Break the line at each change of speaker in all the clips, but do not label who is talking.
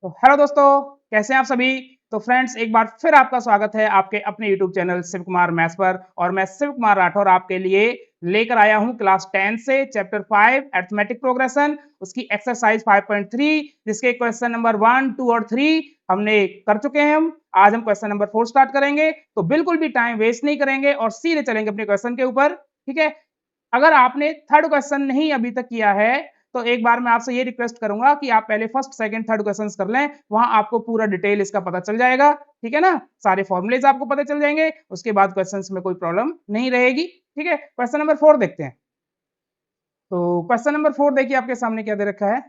तो हेलो दोस्तों, कैसे हैं आप सभी। तो फ्रेंड्स, एक बार फिर आपका स्वागत है आपके अपने YouTube channel Shiv Kumar maths पर। और मैं शिव कुमार राठौर आपके लिए लेकर आया हूं क्लास 10 से चैप्टर 5 अरिथमेटिक प्रोग्रेशन, उसकी एक्सरसाइज 5.3, जिसके क्वेश्चन नंबर 1, 2 और 3 हमने कर चुके हैं। हम आज हम क्वेश्चन नंबर 4 स्टार्ट करेंगे। तो बिल्कुल भी टाइम वेस्ट नहीं करेंगे और सीधे चलेंगे अपने क्वेश्चन के ऊपर। ठीक है। अगर आपने थर्ड क्वेश्चन नहीं अभी तक किया है तो एक बार मैं आपसे ये रिक्वेस्ट करूंगा कि आप पहले फर्स्ट सेकंड थर्ड क्वेश्चंस कर लें। वहां आपको पूरा डिटेल इसका पता चल जाएगा। ठीक है ना। सारे फॉर्मूलेज आपको पता चल जाएंगे। उसके बाद क्वेश्चंस में कोई प्रॉब्लम नहीं रहेगी। ठीक है। क्वेश्चन नंबर 4 देखते हैं। तो क्वेश्चन नंबर 4 देखिए आपके सामने क्या दे रखा है।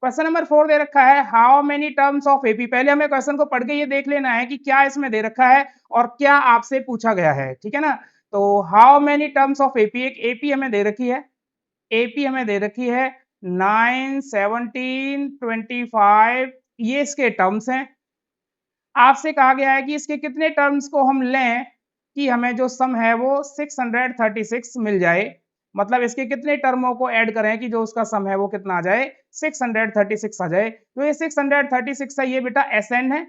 क्वेश्चन नंबर 4 दे रखा है how many terms of AP. पहले हमें क्वेश्चन को पढ़ के ये देख लेना है कि क्या इसमें दे रखा है और क्या आपसे पूछा गया है। ठीक है ना। तो how many terms of AP, एक एपी हमें दे रखी है। एपी हमें दे रखी है 9, 17, 25, ये इसके टर्म्स हैं। आपसे कहा गया है कि इसके कितने टर्म्स को हम लें कि हमें जो सम है वो 636 मिल जाए। मतलब इसके कितने टर्मों को ऐड करें कि जो उसका सम है वो कितना आ जाए, 636 आ जाए। तो ये 636 है, ये बेटा एसएन है।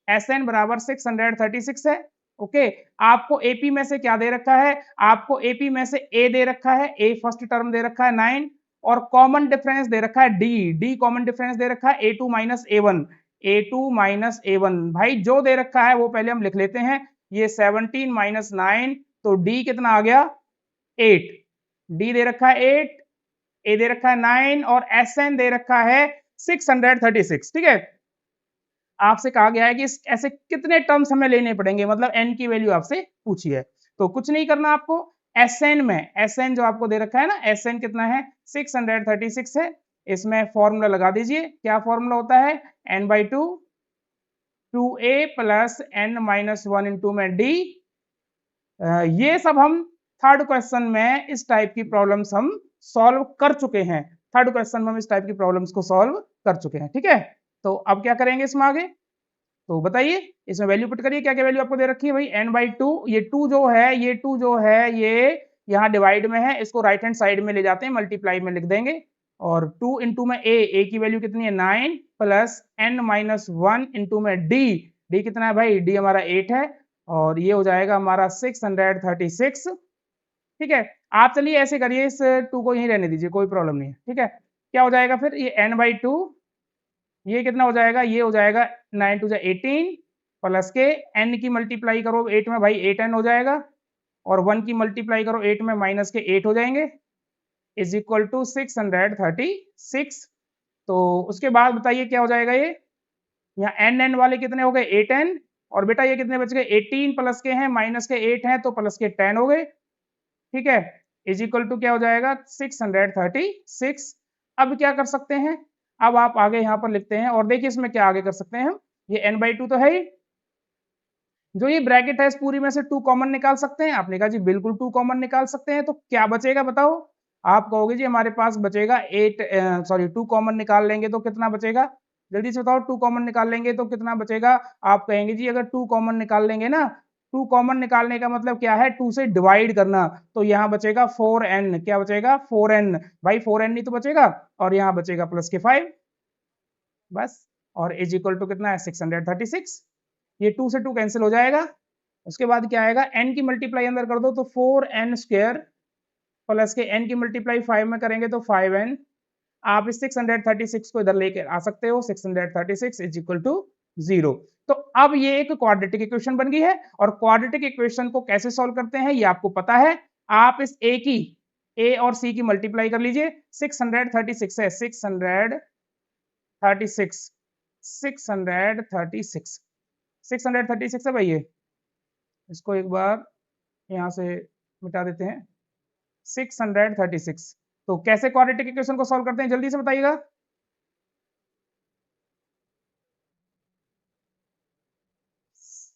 एसएन बराबर 636 है। ओके। आपको एपी में से क्या दे रखा है, आपको एपी में से ए दे रखा है। ए फर्स्ट टर्म दे रखा है 9 और कॉमन डिफरेंस दे रखा है डी। डी कॉमन डिफरेंस दे रखा है A2 minus A1। A2 minus A1 भाई जो दे रखा है वो पहले हम लिख लेते हैं। ये 17 माइनस 9, तो D कितना आ गया 8। D दे रखा है 8, A दे रखा है 9 और SN दे रखा है 636। ठीक है। आपसे कहा गया है कि ऐसे कितने टर्म्स हमें लेने पड़ेंगे, मतलब n की वैल्यू आपसे पूछी है। तो कुछ नहीं करना आपको। Sn में Sn जो आपको दे रखा है ना, Sn कितना है 636 है। इसमें फॉर्मूला लगा दीजिए। क्या फॉर्मूला होता है, n/2 2a plus n minus 1 into में d। ये सब हम थर्ड क्वेश्चन में इस टाइप की प्रॉब्लम्स हम सॉल्व कर चुके हैं। थर्ड क्वेश्चन में हम इस टाइप की प्रॉब्लम्स को सॉल्व कर चुके हैं। ठीक है। तो अब क्या करेंगे इसमें आगे, तो बताइए। इसमें वैल्यू पुट करिए। क्या क्या वैल्यू आपको दे रखी है भाई, n/2। ये 2 जो है, ये 2 जो है ये यहाँ डिवाइड में है, इसको राइट हैंड साइड में ले जाते हैं, मल्टीप्लाई में लिख देंगे। और 2 इंटू में ए की वैल्यू कितनी है 9 प्लस n माइनस 1 इंटू में डी कितना है भाई, डी हमारा 8 है। और ये हो जाएगा हमारा 636। ठीक है। आप चलिए ऐसे करिए, इस 2 को यहीं रहने दीजिए, कोई प्रॉब्लम नहीं है। ठीक है। क्या हो जाएगा फिर, ये n/2, ये कितना हो जाएगा, ये हो जाएगा 9 टू 18 प्लस के n की मल्टीप्लाई करो 8 में भाई 8n हो जाएगा। और 1 की मल्टीप्लाई करो 8 में माइनस के 8 हो जाएंगे, इज इक्वल टू 636। तो उसके बाद बताइए क्या हो जाएगा ये, यहाँ n वाले कितने हो गए 8n। और बेटा ये कितने बच गए 18 प्लस के हैं, माइनस के 8 हैं तो प्लस के 10 हो गए। ठीक है। इज इक्वल टू क्या हो जाएगा 636। अब क्या कर सकते हैं, अब आप आगे यहाँ पर लिखते हैं और देखिए इसमें क्या आगे कर सकते हैं हम। ये n/2 तो है ही, जो ये ब्रैकेट है इस पूरी में से 2 कॉमन निकाल सकते हैं। आपने कहा जी बिल्कुल 2 कॉमन निकाल सकते हैं। तो क्या बचेगा बताओ। आप कहोगे जी हमारे पास बचेगा 2 कॉमन निकाल लेंगे तो कितना बचेगा, जल्दी से बताओ। 2 कॉमन निकाल लेंगे तो कितना बचेगा। आप कहेंगे जी अगर 2 कॉमन निकाल लेंगे ना, 2 कॉमन निकालने का मतलब क्या है, 2 से डिवाइड करना। तो यहाँ बचेगा 4n। क्या बचेगा 4n भाई, 4n ही तो बचेगा। और यहाँ बचेगा प्लस के 5 बस। और इज इक्वल टू कितना है 636। ये 2 से 2 कैंसिल हो जाएगा। उसके बाद क्या आएगा, n की मल्टीप्लाई अंदर कर दो तो 4n स्क्वायर प्लस के n की मल्टीप्लाई 5 में करेंगे तो 5n। आप इस 636 को इधर लेकर आ सकते हो, 636 इज इक्वल टू 0। तो अब ये एक क्वाड्रेटिक इक्वेशन बन गई है। और क्वाड्रेटिक इक्वेशन को कैसे सॉल्व करते हैं ये आपको पता है। आप इस a और c की मल्टीप्लाई कर लीजिए। 636 है, 636 636 है भाई। ये इसको एक बार यहाँ से मिटा देते हैं। 636। तो कैसे क्वाड्रेटिक इक्वेशन को सॉल्व करते हैं जल्दी से बताइएगा।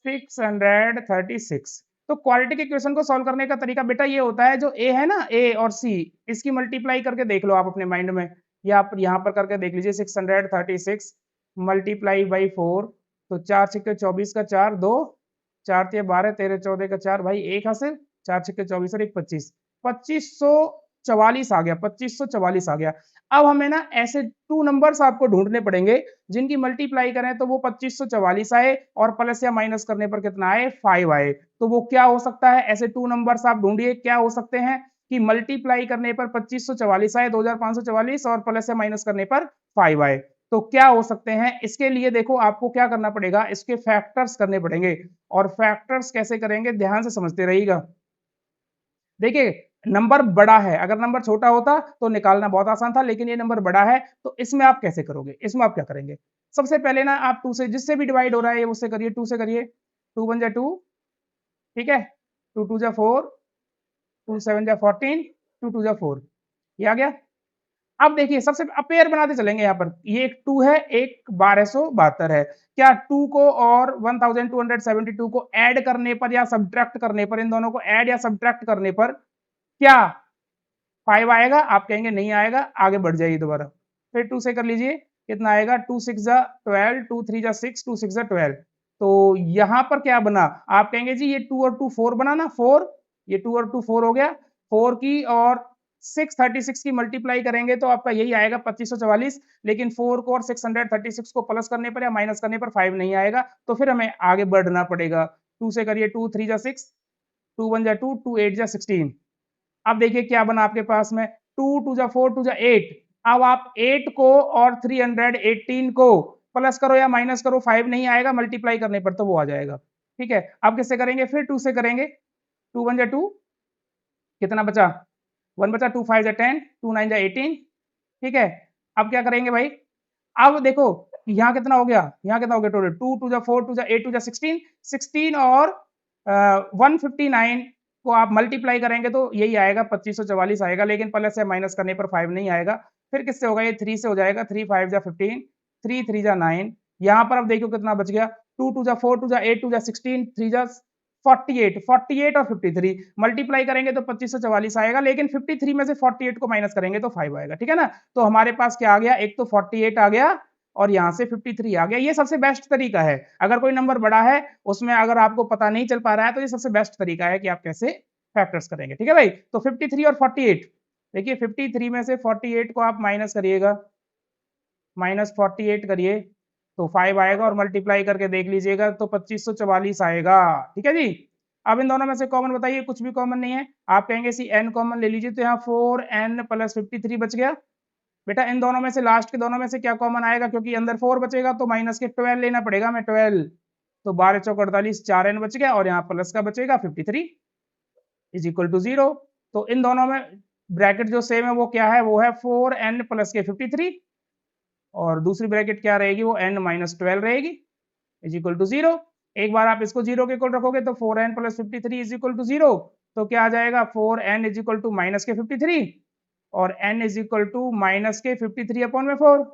636। तो क्वाड्रेटिक इक्वेशन को सॉल्व करने का तरीका बेटा ये होता है, जो ए है ना, ए और सी, इसकी मल्टीप्लाई करके देख लो आप अपने माइंड में, या आप यहाँ पर करके देख लीजिए। 636 मल्टीप्लाई बाई 4, तो 4 छक्के 24 का 4, 2 4 12 13 14 का 4 भाई, एक हासिल, 4 छक्के 24 और 1 25, 2500 2544 आ गया, 2544 आ गया। अब हमें ना ऐसे 2 नंबर्स आपको ढूंढने पड़ेंगे जिनकी मल्टीप्लाई करें तो वो 2544 आए और प्लस या माइनस करने पर कितना आए, 5 आए। तो वो क्या हो सकता है, ऐसे 2 नंबर्स आप ढूंढिए क्या हो सकते हैं कि मल्टीप्लाई करने पर 2544 आए, 2544 और प्लस या माइनस करने पर 5 आए। तो क्या हो सकते हैं, इसके लिए देखो आपको क्या करना पड़ेगा, इसके फैक्टर्स करने पड़ेंगे। और फैक्टर्स कैसे करेंगे, ध्यान से समझते रहिएगा। देखिए नंबर बड़ा है, अगर नंबर छोटा होता तो निकालना बहुत आसान था, लेकिन ये नंबर बड़ा है तो इसमें आप कैसे करोगे, इसमें आप क्या करेंगे, सबसे पहले ना आप 2 से जिससे भी डिवाइड हो रहा है ये उससे करिए, 2 से करिए, 2 1 जा 2, ठीक है, 2 2 जा 4, 2 7 जा 14, 2 2 जा 4, ये आ गया। अब देखिए सबसे अब पेयर बनाते चलेंगे यहाँ पर, ये एक 2 है, एक 1272 है। क्या 2 को और 1272 को ऐड करने पर या सब्ट्रैक्ट करने पर, इन दोनों को ऐड या सब्ट्रैक्ट करने पर क्या 5 आएगा? आप कहेंगे नहीं आएगा, आगे बढ़ जाइए दोबारा। फिर 2 से कर लीजिए, कितना आएगा, 2 6 जा 12, 2 3 जा 6, 2 6 जा 12। तो यहाँ पर क्या बना? आप कहेंगे जी ये 2 और 2 4 बना ना, 4, ये 2 और 2 4 हो गया। 4 की और 636 की मल्टीप्लाई करेंगे तो आपका यही आएगा 2544, लेकिन 4 को और 636 को प्लस करने पर या माइनस करने पर 5 नहीं आएगा, तो फिर हमें आगे बढ़ना पड़ेगा। 2 से करिए, 2 3 जा 6, 2 1 जा 2, 2 8 जा 16। अब देखिए क्या बना आपके पास में, 2 2 जा 4, 2 जा 8। अब आप 8 को और 318 को प्लस करो या माइनस करो, 5 नहीं आएगा, मल्टीप्लाई करने पर तो वो आ जाएगा। ठीक है, अब किससे करेंगे, फिर 2 से करेंगे, 2 1 जा 2, कितना बचा, 1 बचा, 2 5 जा 10, 2 9 जा 18। ठीक है, अब क्या करेंगे भाई, अब देखो यहाँ कितना हो गया, यहाँ कितना हो गया टोटल, 2 2 जा 4, 2 जा 8, 2 जा 16, 16 और 159 को आप मल्टीप्लाई करेंगे तो यही आएगा, 2544 आएगा, लेकिन प्लस या माइनस करने पर 5 नहीं आएगा। फिर किससे होगा, ये 3 से हो जाएगा, 3 5 जा 15, 3 3 जा 9। यहाँ पर अब देखो कितना बच गया, 2 2 जा 4, 2 जा 8, 2 जा 16, 3 जा 48, 48 और 53 मल्टीप्लाई करेंगे तो 2544 आएगा, लेकिन 53 में से 48 को माइनस करेंगे तो 5 आएगा। ठीक है ना, तो हमारे पास क्या आ गया, एक तो 48 आ गया और यहाँ से 53 आ गया। ये सबसे बेस्ट तरीका है, अगर कोई नंबर बड़ा है उसमें अगर आपको पता नहीं चल पा रहा है तो ये सबसे बेस्ट तरीका है कि आप कैसे फैक्टर्स करेंगे। ठीक है भाई, तो 53 और 48, देखिए 53 में से 48 को आप माइनस करिएगा, माइनस 48 करिए तो 5 आएगा और मल्टीप्लाई करके देख लीजिएगा तो 2544 आएगा। ठीक है जी, अब इन दोनों में से कॉमन बताइए, कुछ भी कॉमन नहीं है, आप कहेंगे सी n कॉमन ले लीजिए, तो यहाँ 4n प्लस 53 बच गया। बेटा इन दोनों में से लास्ट के दोनों में से क्या कॉमन आएगा, क्योंकि अंदर 4 बचेगा तो माइनस के 12 लेना पड़ेगा हमें, 12, तो 12 चौक 48, 4n बच गया और यहाँ प्लस का बचेगा 53 इज इक्वल टू 0। तो इन दोनों में ब्रैकेट जो सेम है वो क्या है, वो है 4n प्लस के 53 और दूसरी ब्रैकेट क्या रहेगी, वो n माइनस 12 रहेगी इज इक्वल टू 0। एक बार आप इसको 0 के इक्वल रखोगे तो 4n plus 53 is equal to 0, तो क्या आ जाएगा, 4n is equal to minus के 53 और n is equal to minus के 53 अपॉन में 4,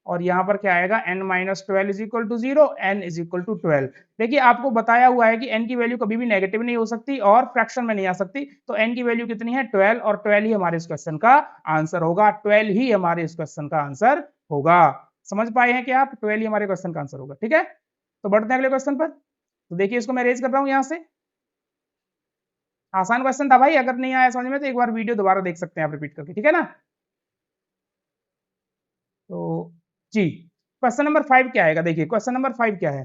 और यहाँ पर क्या आएगा, n minus 12 is equal to 0, n is equal to 12। देखिए आपको बताया हुआ है कि n की वैल्यू कभी भी नेगेटिव नहीं हो सकती और फ्रैक्शन में नहीं आ सकती, तो n की वैल्यू कितनी है, 12, और 12 ही हमारे इस क्वेश्चन का आंसर होगा, 12 ही हमारे इस क्वेश्चन का आंसर होगा। समझ पाए हैं कि आप, 12 ही हमारे क्वेश्चन का आंसर होगा। ठीक है, तो बढ़ते हैं अगले क्वेश्चन पर। तो देखिए इसको मैं रेज कर रहा हूँ यहाँ से, आसान क्वेश्चन था भाई, अगर नहीं आया समझ में तो एक बार वीडियो दोबारा देख सकते हैं आप रिपीट करके। ठीक है ना, तो जी क्वेश्चन नंबर 5 क्या आएगा, देखिए क्वेश्चन नंबर 5 क्या है,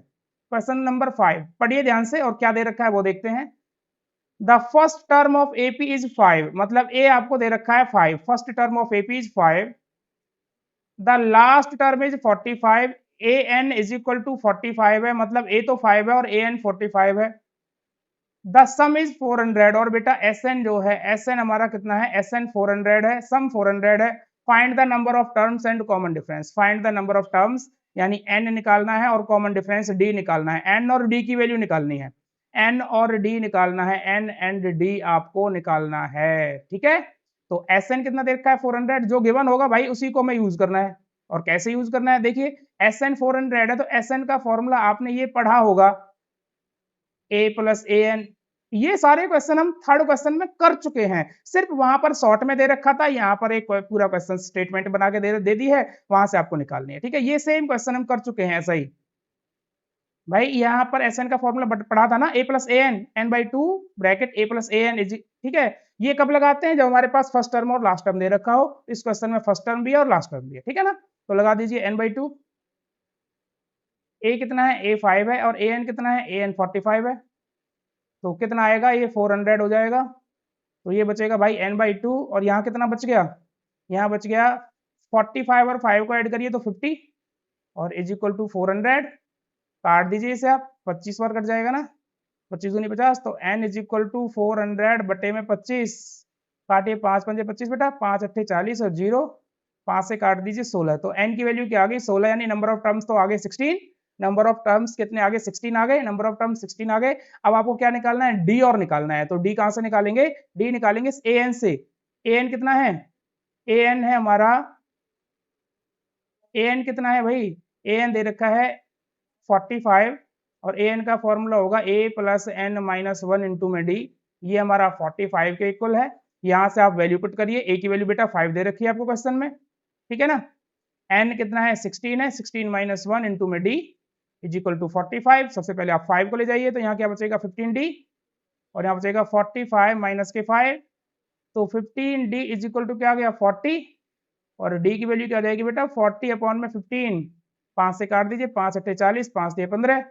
क्वेश्चन नंबर 5 पढ़िए ध्यान से और क्या दे रखा है वो देखते हैं। The first term of AP is 5, मतलब ए आपको दे रखा है 5, first term of AP is 5, the last term is 45, a N is equal to 45 है, मतलब ए तो 5 है और ए एन 45 है, द सम इज 400, और बेटा एस एन जो है, एस एन हमारा कितना है, एस एन 400 है, सम 400 है, find the number of terms and common difference, find the number of terms यानी एन निकालना है और कॉमन डिफरेंस डी निकालना है, एन और डी की वैल्यू निकालनी है, एन और डी निकालना है, एन एंड डी आपको निकालना है। ठीक है, तो एस एन कितना दे रखा है, 400, जो गिवन होगा भाई उसी को हमें यूज करना है, और कैसे यूज करना है, देखिए एस एन 400 है तो एस एन का फॉर्मूला आपने ये पढ़ा होगा, ए प्लस ए एन, ये सारे क्वेश्चन हम थर्ड क्वेश्चन में कर चुके हैं, सिर्फ वहां पर शॉर्ट में दे रखा था, यहाँ पर एक पूरा क्वेश्चन स्टेटमेंट बना के दे दी है, वहां से आपको निकालनी है। ठीक है, ये सेम क्वेश्चन हम कर चुके हैं ऐसा ही भाई, यहाँ पर एस एन का फॉर्मूला पढ़ा था ना, A plus A N, N by two bracket A plus A N is ठीक है। ये कब लगाते हैं, जब हमारे पास फर्स्ट टर्म और लास्ट टर्म दे रखा हो। इस क्वेश्चन में फर्स्ट टर्म भी है और लास्ट टर्म भी है, ठीक है ना। तो लगा दीजिए n/2। a कितना है, a 5 है, और an कितना है, an 45 है। तो कितना आएगा, ये 400 हो जाएगा। तो ये बचेगा भाई n/2, और यहाँ कितना बच गया, यहाँ बच गया 45 और 5 को ऐड करिए तो 50, और इज इक्वल टू 400। काट दीजिए इसे आप, 25 बार कट जाएगा ना, 25 दूनी 50, तो n इज इक्वल टू 400 बटे में 25। काटिए, 5 पंजे 25 बेटा, 5 अट्ठे 40 और 0, 5 से काट दीजिए 16। तो n की वैल्यू क्या आ गई, 16, यानी नंबर ऑफ टर्म्स तो आ गए 16। नंबर ऑफ टर्म्स कितने आ गए, 16 आ गए, नंबर ऑफ टर्म्स 16 आ गए। अब आपको क्या निकालना है, d और निकालना है। तो d कहां से निकालेंगे, d निकालेंगे an से। an कितना है, an है हमारा, an कितना है भाई, an दे रखा है 45, और an का फॉर्मूला होगा a plus n minus 1 into में d। ये हमारा 45 के इक्वल है। यहाँ से आप वैल्यू पुट करिए, a की वैल्यू बेटा 5 दे रखी है आपको क्वेश्चन में, ठीक है ना। n कितना है, 16 है, 16 माइनस 1 इंटू में d इज इक्वल टू 45। सबसे पहले आप 5 को ले जाइए, तो यहाँ क्या बचेगा 15d, और यहाँ बचेगा 45 माइनस के 5, तो 15d इज इक्वल टू क्या आ गया 40, और d की वैल्यू क्या आ जाएगी बेटा 40 अपॉन में 15। 5 से काट दीजिए, 5 अट्ठे 40, 5 दिए 15,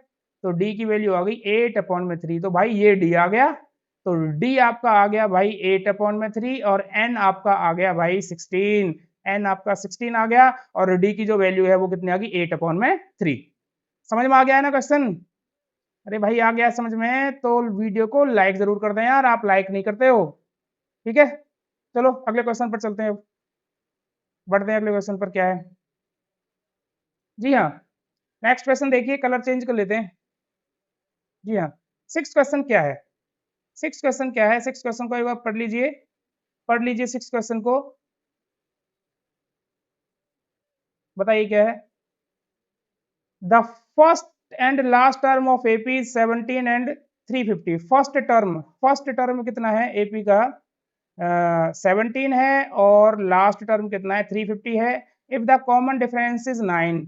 तो d की वैल्यू आ गई 8 अपॉन में 3। तो भाई ये d आ गया, तो d आपका आ गया भाई 8 अपॉन में 3, और n आपका आ गया भाई 16। n आपका 16 आ गया, और d की जो वैल्यू है वो कितनी आ गई 8 अपॉन में 3। समझ में आ गया है ना क्वेश्चन। अरे भाई आ गया समझ में, तो वीडियो को लाइक जरूर कर दें यार, आप लाइक नहीं करते हो, ठीक है। चलो अगले क्वेश्चन पर चलते हैं, बढ़ते हैं अगले क्वेश्चन पर। क्या है, जी हाँ, नेक्स्ट क्वेश्चन देखिए, कलर चेंज कर लेते हैं। जी हाँ, सिक्स क्वेश्चन क्या है, सिक्स क्वेश्चन क्या है, सिक्स क्वेश्चन को एक बार पढ़ लीजिए, पढ़ लीजिए सिक्स क्वेश्चन को, बताइए क्या है। The first and last term of AP is 17 and 350। First term कितना है एपी का, 17 है, और लास्ट टर्म कितना है 350 है। If the common difference is 9,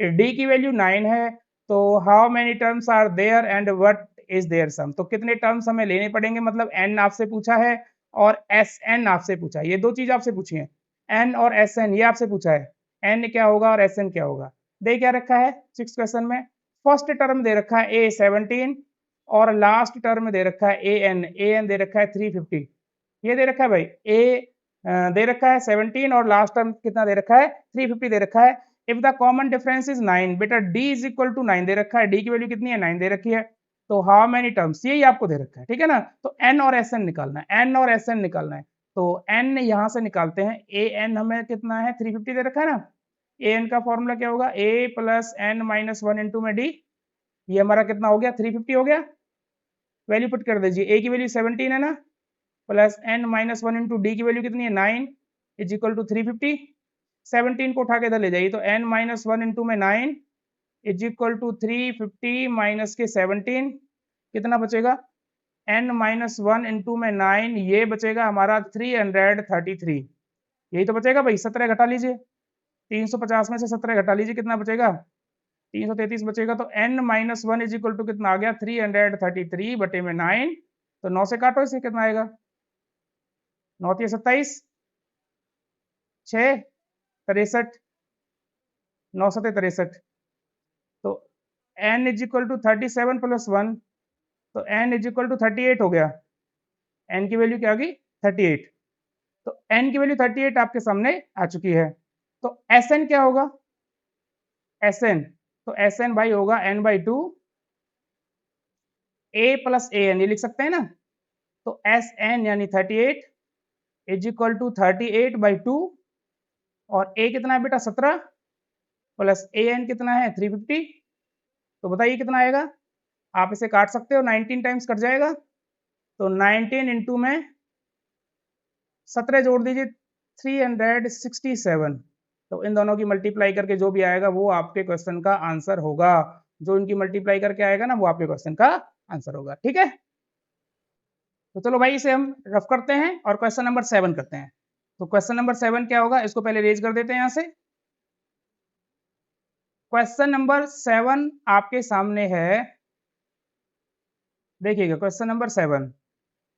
D की वैल्यू 9 है, तो how many terms are there and what is their sum. तो कितने टर्म्स हमें लेने पड़ेंगे, मतलब n आपसे पूछा है और Sn आपसे पूछा है, ये दो चीज आपसे पूछी है, n और Sn ये आपसे पूछा है। n क्या होगा और Sn क्या होगा, दे क्या रखा है सिक्स क्वेश्चन में, फर्स्ट टर्म दे रखा है a17, और लास्ट टर्म दे रखा है an दे रखा है 350। ये दे रखा है भाई दे रखा है 17, और लास्ट टर्म कितना दे रखा है 350 दे रखा है। If the common difference is 9, बेटा d इज इक्वल टू 9 दे रखा है, d की वैल्यू कितनी है 9 दे रखी है, तो हाउ मेनी टर्म्स यही आपको दे रखा है, ठीक है ना। तो n और Sn निकालना है, n और Sn निकालना है। तो n यहाँ से निकालते हैं, an हमें कितना है 350 दे रखा है ना, an का फॉर्मूला क्या होगा, a plus n minus 1 into में d। ये हमारा कितना हो गया 350 हो गया, वैल्यू पुट कर दीजिए, a की वैल्यू 17 है ना, plus n minus 1 into D की वैल्यू कितनी है 9 इज इक्वल टू 350। 17 को उठा के इधर ले जाइए, तो n माइनस 1 इंटू में 9 इज इक्वल टू 350 माइनस के 17, कितना बचेगा, n माइनस 1 इंटू में 9, ये बचेगा हमारा 333। यही तो बचेगा भाई, 17 घटा लीजिए, 350 में से 17 घटा लीजिए, कितना बचेगा 333 बचेगा। तो n minus 1 is equal to कितना आ गया 333 बटे में 9, तो 9 से काटो इसे, कितना आएगा 9 3 27, 6 63, 9 7 63, तो n is equal to 37 plus 1, तो n इज इक्वल टू 38 हो गया। n की वैल्यू क्या आ गई 38, तो n की वैल्यू 38 आपके सामने आ चुकी है। तो Sn क्या होगा, Sn, तो Sn भाई होगा n/2 a प्लस an, ये लिख सकते हैं ना। तो Sn यानी 38 इज इक्वल टू 38/2, और a कितना है बेटा 17, प्लस an कितना है 350। तो बताइए कितना आएगा, आप इसे काट सकते हो, 19 टाइम्स कट जाएगा, तो 19 इंटू में 17 जोड़ दीजिए 367। तो इन दोनों की मल्टीप्लाई करके जो भी आएगा वो आपके क्वेश्चन का आंसर होगा, जो इनकी मल्टीप्लाई करके आएगा ना वो आपके क्वेश्चन का आंसर होगा, ठीक है। तो चलो भाई इसे हम रफ करते हैं और क्वेश्चन नंबर 7 करते हैं। तो क्वेश्चन नंबर 7 क्या होगा, इसको पहले रेज कर देते हैं यहाँ से। क्वेश्चन नंबर 7 आपके सामने है, देखिएगा question number 7,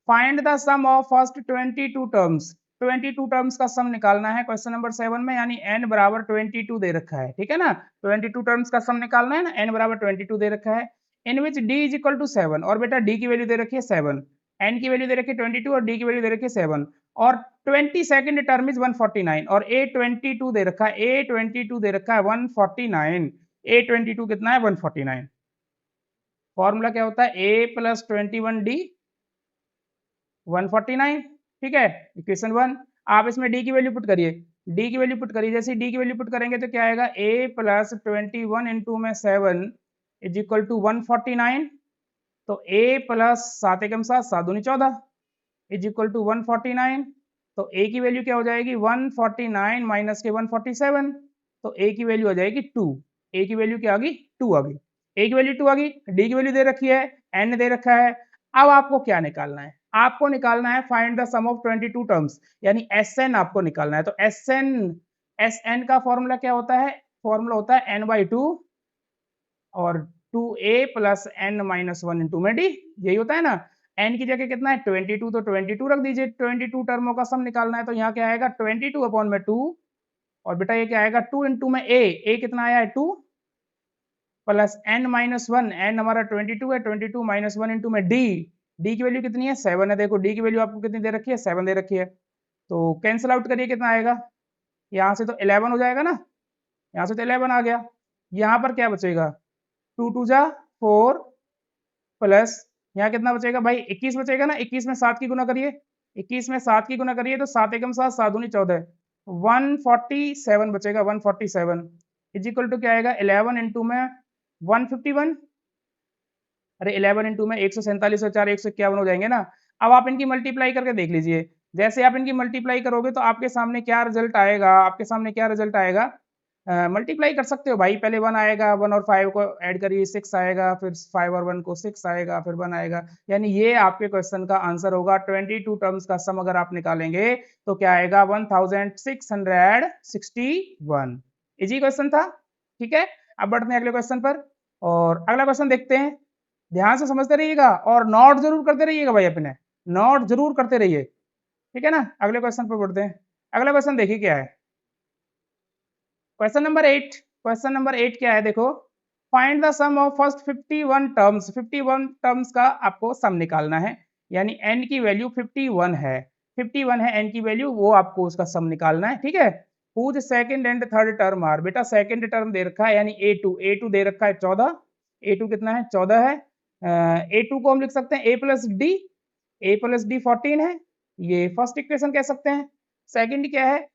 find the sum of first 22 terms. 22 terms का सम निकालना है क्वेश्चन नंबर 7 में, यानी n बराबर 22 दे रखा है, ठीक है ना। 22 टर्म्स का सम निकालना है ना, n बराबर 22 दे रखा है, इन विच d इज इक्वल टू 7, और बेटा d की वैल्यू दे रखी है 7, n की वैल्यू दे रखी है 22 और d की वैल्यू दे रखी है 7, और 22nd टर्म इज 149, और a22 दे रखा है, a22 दे रखा है 149, a22 कितना है 149। फॉर्मूला क्या होता है, a प्लस 21d 149, ठीक है, इक्वेशन 1। आप इसमें d की वैल्यू पुट करिए, d की वैल्यू पुट करिए, जैसे d की वैल्यू पुट करेंगे तो क्या आएगा, a प्लस 21 इंटू में 7 इज इक्वल टू 149, तो a प्लस 7 एकम 7 7 दूनी 14 इज इक्वल टू 149, तो a की वैल्यू क्या हो जाएगी 149 माइनस के 147, तो a की वैल्यू आ जाएगी 2, a की वैल्यू क्या आ गई 2 आ गई, a की वैल्यू 2 आ गई, d की वैल्यू दे रखी है, n दे रखा है। अब आपको क्या निकालना है, आपको निकालना है find the sum of 22 terms, यानी Sn आपको निकालना है। तो Sn का फॉर्मूला क्या होता है, फॉर्मूला होता है n/2 और 2a plus n minus 1 into में d, यही होता है ना। n की जगह कितना है 22, तो 22 रख दीजिए, 22 टर्मों का सम निकालना है, तो यहाँ क्या आएगा 22 अपॉन में 2, और बेटा ये क्या आएगा 2 इंटू में a कितना आया है 2 प्लस n माइनस 1, n हमारा 22 है, 22 माइनस 1 इंटू में d की वैल्यू कितनी है 7 है, देखो d की वैल्यू आपको कितनी दे रखी है 7 दे रखी है, तो कैंसिल आउट करिए कितना आएगा, यहाँ से तो 11 हो जाएगा ना, यहाँ से तो 11 आ गया, यहाँ पर क्या बचेगा 2 2 जा 4 प्लस यहाँ कितना बचेगा भाई 21 बचेगा ना, 21 में 7 की गुना करिए, 21 में 7 की गुना करिए तो 7 एकम 7 7 दूनी 14, 147 बचेगा, 147 इज इक्वल टू क्या आएगा 11 इंटू में 151, अरे 11 इंटू में 147 और 4 151 हो जाएंगे ना। अब आप इनकी मल्टीप्लाई करके देख लीजिए, जैसे आप इनकी मल्टीप्लाई करोगे तो आपके सामने क्या रिजल्ट आएगा, आपके सामने क्या रिजल्ट आएगा, मल्टीप्लाई कर सकते हो भाई, पहले 1 आएगा, 1 और 5 को ऐड करिए 6 आएगा, फिर 5 और 1 को 6 आएगा, फिर 1 आएगा, यानी ये आपके क्वेश्चन का आंसर होगा। 22 टर्म्स का सम अगर आप निकालेंगे तो क्या आएगा 1661। इजी क्वेश्चन था, ठीक है। अब बढ़ते हैं अगले क्वेश्चन पर, और अगला क्वेश्चन देखते हैं, ध्यान से समझते रहिएगा और नोट जरूर करते रहिएगा भाई, अपने नोट जरूर करते रहिए, ठीक है ना। अगले क्वेश्चन पर बढ़ते हैं, अगला क्वेश्चन देखिए क्या है, क्वेश्चन नंबर 8। क्वेश्चन नंबर 8 क्या है, देखो, find the sum of first 51 terms. 51 terms का आपको सम निकालना है, यानी n की वैल्यू 51 है, 51 है n की वैल्यू, वो आपको उसका सम निकालना है, ठीक है। पूछ second and third term are, बेटा सेकंड टर्म दे रखा है यानी a2 दे रखा है 14, a2 कितना है 14 है, a2 को हम लिख सकते हैं a प्लस डी 14 है, ये फर्स्ट इक्वेशन कह सकते हैं। सेकंड क्या है,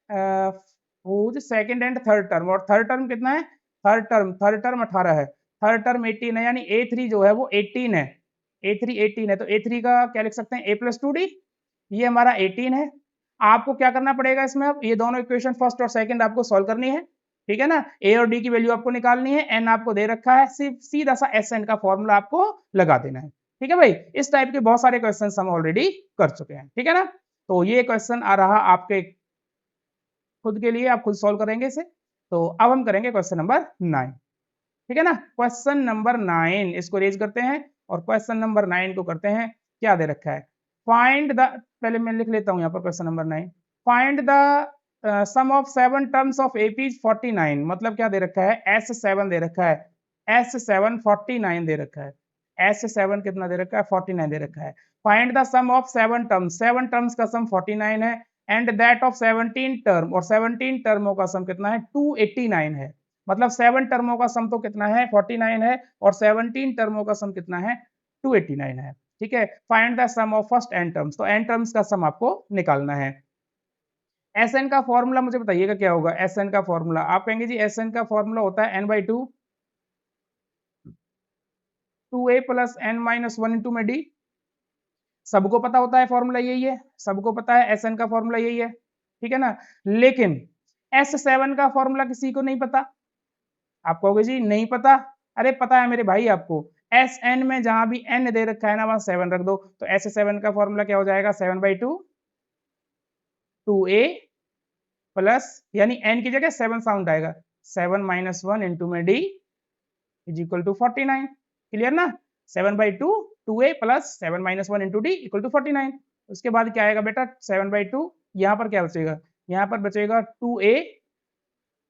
सेकंड एंड थर्ड टर्म, और थर्ड टर्म कितना है, थर्ड टर्म 18 है, थर्ड टर्म 18 है, यानी a3 जो है वो 18 है, a3 18 है, तो a3 का क्या लिख सकते हैं a प्लस 2d, ये हमारा 18 है। आपको क्या करना पड़ेगा इसमें, अब ये दोनों इक्वेशन फर्स्ट और सेकंड आपको सॉल्व करनी है, ठीक है ना। a और d की वैल्यू आपको निकालनी है, n आपको दे रखा है, सिर्फ सीधा सा Sn का फॉर्मूला आपको लगा देना है, ठीक है भाई। इस टाइप के बहुत सारे क्वेश्चन हम ऑलरेडी कर चुके हैं, ठीक है ना। तो ये क्वेश्चन आ रहा आपके खुद के लिए, आप खुद सॉल्व करेंगे इसे। तो अब हम करेंगे क्वेश्चन नंबर 9, ठीक है ना। क्वेश्चन नंबर 9 इसको रेज करते हैं, और क्वेश्चन नंबर 9 को करते हैं, क्या दे रखा है, फाइंड द, पहले मैं लिख लेता हूं यहाँ पर question number 9, find the sum of 7 terms of AP 49, मतलब क्या दे रखा है S7 दे रखा है, S7 49 दे रखा है, S7 कितना दे रखा है 49 दे रखा है। Find the sum of 7 terms, 7 terms का सम 49 है, एंड दैट ऑफ 17 टर्म, और 17 टर्मों का सम कितना है 289 है, मतलब 7 टर्मों का सम तो कितना है 49 है, और 17 टर्मों का सम कितना है 289 है, ठीक है। Find the sum of first n terms, तो n टर्म्स का सम आपको निकालना है। Sn का फॉर्मूला मुझे बताइएगा क्या होगा, Sn का फॉर्मूला आप कहेंगे जी Sn का फॉर्मूला होता है n/2 2a plus n minus 1 into में d, सबको पता होता है फॉर्मूला यही है, सबको पता है Sn का फॉर्मूला यही है, ठीक है ना। लेकिन S7 का फॉर्मूला किसी को नहीं पता, आप कहोगे जी नहीं पता, अरे पता है मेरे भाई आपको, Sn में जहां भी n दे रखा है ना वहां 7 रख दो, तो S7 का फॉर्मूला क्या हो जाएगा 7/2 2a प्लस, यानी n की जगह 7 साउंड आएगा, 7 माइनस 1 इंटू में d is equal to 49, clear ना, 7/2 2a plus 7 minus 1 into d equal to 49। उसके बाद क्या आएगा बेटा 7/2, यहाँ पर क्या बचेगा, यहाँ पर बचेगा 2a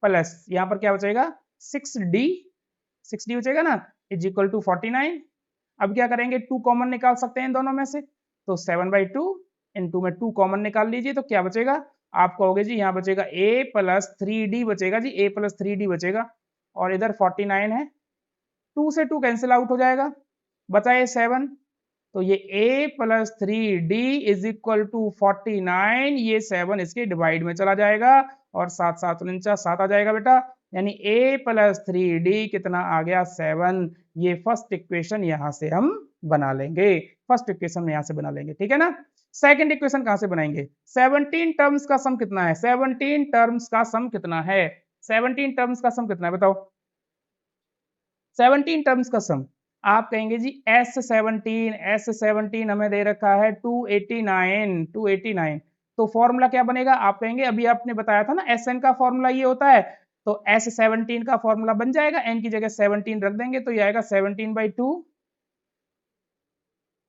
प्लस यहाँ पर क्या बचेगा 6d, 6d बचेगा ना, इज इक्वल टू 49। अब क्या करेंगे 2 कॉमन निकाल सकते हैं इन दोनों में से, तो 7/2 इंटू में 2 कॉमन निकाल लीजिए तो क्या बचेगा, आप कहोगे जी यहाँ बचेगा a प्लस 3d बचेगा जी, a प्लस 3d बचेगा, और इधर 49 है, 2 से 2 कैंसिल आउट हो जाएगा, बचा ये 7, तो ये a plus 3d is equal to 49, ये 7 इसके डिवाइड में चला जाएगा और 7 7 49 7 आ जाएगा बेटा, यानी a प्लस 3d कितना आ गया 7। ये फर्स्ट इक्वेशन यहाँ से हम बना लेंगे, फर्स्ट इक्वेशन यहाँ से बना लेंगे, ठीक है ना। सेकंड इक्वेशन कहाँ से बनाएंगे, 17 टर्म्स का सम कितना है, 17 टर्म्स का सम कितना है, 17 टर्म्स का सम कितना है बताओ, 17 टर्म्स का सम, आप कहेंगे जी S17 हमें दे रखा है 289, तो फॉर्मूला क्या बनेगा, आप कहेंगे अभी आपने बताया था ना Sn का फॉर्मूला ये होता है, तो S17 का फॉर्मूला बन जाएगा, n की जगह 17 रख देंगे तो ये आएगा 17/2,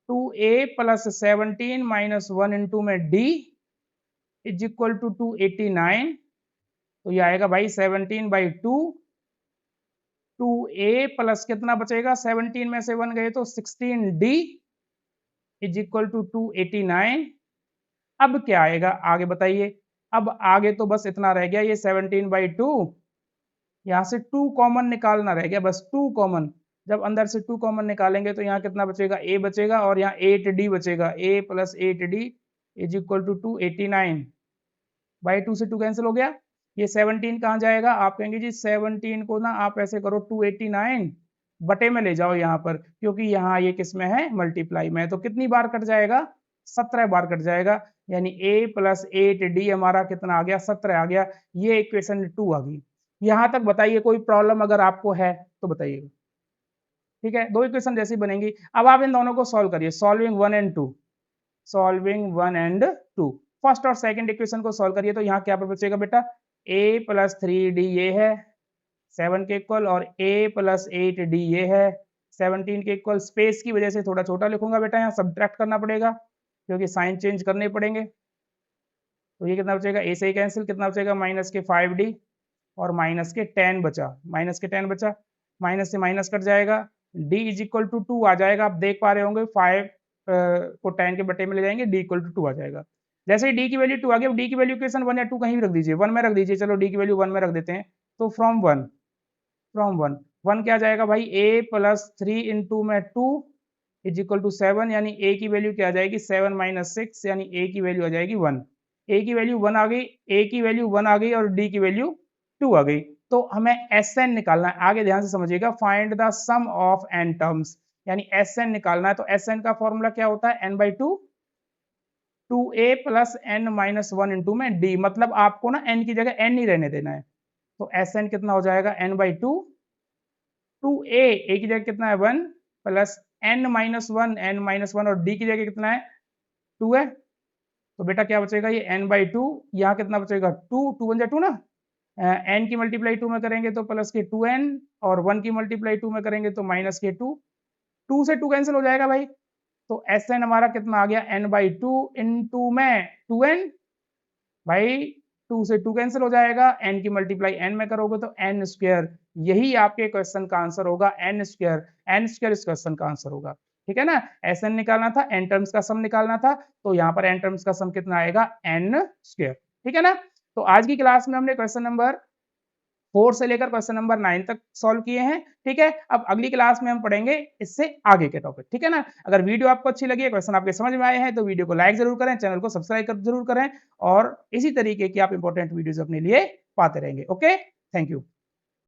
2a प्लस 17 माइनस 1 इंटू में d इज इक्वल टू 289, तो ये आएगा भाई 17/2, 2a प्लस कितना बचेगा 17 में से 1 गए तो 16d इज इक्वल टू 289। अब क्या आएगा आगे बताइए, अब आगे तो बस इतना रह गया, ये 17/2, यहाँ से 2 कॉमन निकालना रह गया, बस 2 कॉमन, जब अंदर से 2 कॉमन निकालेंगे तो यहाँ कितना बचेगा a बचेगा और यहाँ 8d बचेगा, a plus 8d is equal to 289, by 2 से 2 कैंसिल हो गया, ये 17 कहाँ जाएगा, आप कहेंगे जी 17 को ना आप ऐसे करो 289 बटे में ले जाओ यहाँ पर, क्योंकि यहाँ ये किस में है मल्टीप्लाई में, तो कितनी बार कट जाएगा 17 बार कट जाएगा, यानी a प्लस 8d हमारा कितना आ गया 17 आ गया, ये इक्वेशन 2 आ गई। यहाँ तक बताइए कोई प्रॉब्लम अगर आपको है तो बताइए, ठीक है, दो इक्वेशन जैसी बनेंगी। अब आप इन दोनों को सॉल्व करिए, solving 1 and 2, solving 1 and 2, first और सेकंड इक्वेशन को सॉल्व करिए तो यहाँ क्या बचेगा बेटा, a प्लस 3d ये है 7 के इक्वल, और a प्लस 8d ये है 17 के इक्वल, स्पेस की वजह से थोड़ा छोटा लिखूंगा बेटा, यहाँ सब्ट्रैक्ट करना पड़ेगा क्योंकि साइन चेंज करने पड़ेंगे, तो ये कितना बचेगा, a से ही कैंसिल, कितना बचेगा माइनस के 5d और माइनस के 10 बचा, माइनस के 10 बचा, माइनस से माइनस कट जाएगा, d इज इक्वल टू 2 आ जाएगा, आप देख पा रहे होंगे 5 को 10 के बटे में ले जाएंगे, d इक्वल टू 2 आ जाएगा। जैसे ही d की वैल्यू 2 आ गई, अब d की वैल्यू इक्वेशन 1 या 2 कहीं भी रख दीजिए, 1 में रख दीजिए, चलो d की वैल्यू 1 में रख देते हैं, तो फ्रॉम 1 क्या जाएगा भाई, a प्लस 3 इंटू में 2 इज इक्वल टू 7, यानी a की वैल्यू क्या आ जाएगी 7 माइनस 6, यानी a की वैल्यू आ जाएगी 1, a की वैल्यू 1 आ गई, a की वैल्यू 1 आ गई और d की वैल्यू 2 आ गई, तो हमें Sn निकालना है, आगे ध्यान से समझिएगा, find the sum of n terms, यानी Sn निकालना है, तो Sn का फॉर्मूला क्या होता है n/2, 2a plus n minus 1 into में d, मतलब आपको ना n की जगह n ही रहने देना है, तो Sn कितना हो जाएगा n/2, 2a a की जगह कितना है 1 प्लस n माइनस 1 और d की जगह कितना है 2 है, तो बेटा क्या बचेगा ये n/2, यहाँ कितना बचेगा 2, 2 1 2 ना, n की मल्टीप्लाई 2 में करेंगे तो प्लस के 2n और 1 की मल्टीप्लाई 2 में करेंगे तो माइनस के 2, 2 से 2 कैंसिल हो जाएगा भाई, तो Sn हमारा कितना आ गया n/2 इंटू में 2n, भाई 2 से 2 कैंसिल हो जाएगा, n की मल्टीप्लाई n में करोगे तो n स्क्वायर, यही आपके क्वेश्चन का आंसर होगा, n स्क्वायर इस क्वेश्चन का आंसर होगा, ठीक है ना। Sn निकालना था, n टर्म्स का सम निकालना था, तो यहाँ पर n टर्म्स का सम कितना आएगा n स्क्वायर, ठीक है ना। तो आज की क्लास में हमने क्वेश्चन नंबर 4 से लेकर क्वेश्चन नंबर 9 तक सॉल्व किए हैं, ठीक है। अब अगली क्लास में हम पढ़ेंगे इससे आगे के टॉपिक, ठीक है ना। अगर वीडियो आपको अच्छी लगी है, क्वेश्चन आपके समझ में आए हैं, तो वीडियो को लाइक जरूर करें, चैनल को सब्सक्राइब जरूर करें, और इसी तरीके की आप इंपॉर्टेंट वीडियोस अपने लिए पाते रहेंगे। Okay, thank you.